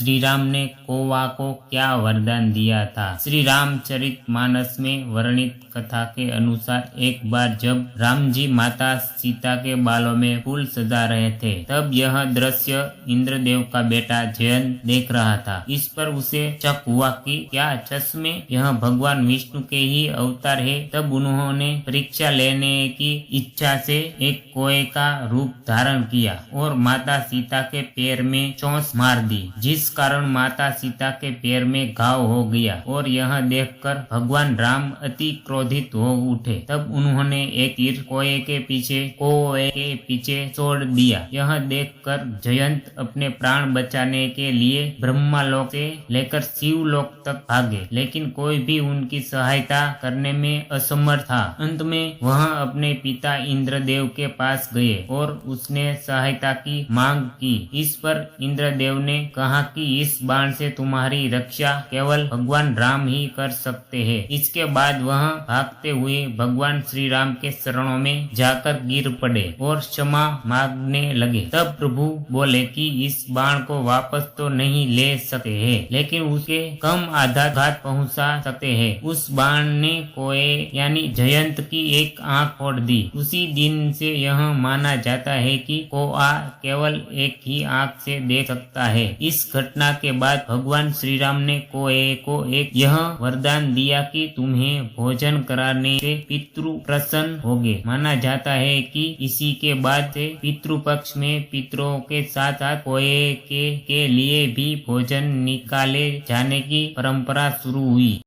श्री राम ने कौवा को क्या वरदान दिया था। श्री रामचरितमानस में वर्णित कथा के अनुसार एक बार जब राम जी माता सीता के बालों में फूल सजा रहे थे, तब यह दृश्य इंद्रदेव का बेटा जयंत देख रहा था। इस पर उसे शक हुआ कि क्या चश्मे यह भगवान विष्णु के ही अवतार है। तब उन्होंने परीक्षा लेने की इच्छा से एक कोए का रूप धारण किया और माता सीता के पैर में चोंच मार दी, जिस कारण माता सीता के पैर में घाव हो गया और यह देखकर भगवान राम अति क्रोधित हो उठे। तब उन्होंने एक तीर कोए के पीछे छोड़ दिया। यह देखकर जयंत अपने प्राण बचाने के लिए ब्रह्मालोक से लेकर शिवलोक तक भागे, लेकिन कोई भी उनकी सहायता करने में असमर्थ था। अंत में वह अपने पिता इंद्रदेव के पास गए और उसने सहायता की मांग की। इस पर इंद्रदेव ने कहा कि इस बाण से तुम्हारी रक्षा केवल भगवान राम ही कर सकते हैं। इसके बाद वह भागते हुए भगवान श्री राम के चरणों में जाकर गिर पड़े और क्षमा मांगने लगे। तब प्रभु बोले कि इस बाण को वापस तो नहीं ले सकते हैं, लेकिन उसके कम आघात पहुंचा सकते हैं। उस बाण ने कोए यानी जयंत की एक आंख फोड़ दी। उसी दिन से यह माना जाता है कि कौआ केवल एक ही आंख से देख सकता है। इस घटना के बाद भगवान श्री राम ने कोए को एक यह वरदान दिया कि तुम्हें भोजन कराने से पितृ प्रसन्न होंगे। माना जाता है कि इसी के बाद से पितृपक्ष में पितरों के साथ साथ कोए के लिए भी भोजन निकाले जाने की परंपरा शुरू हुई।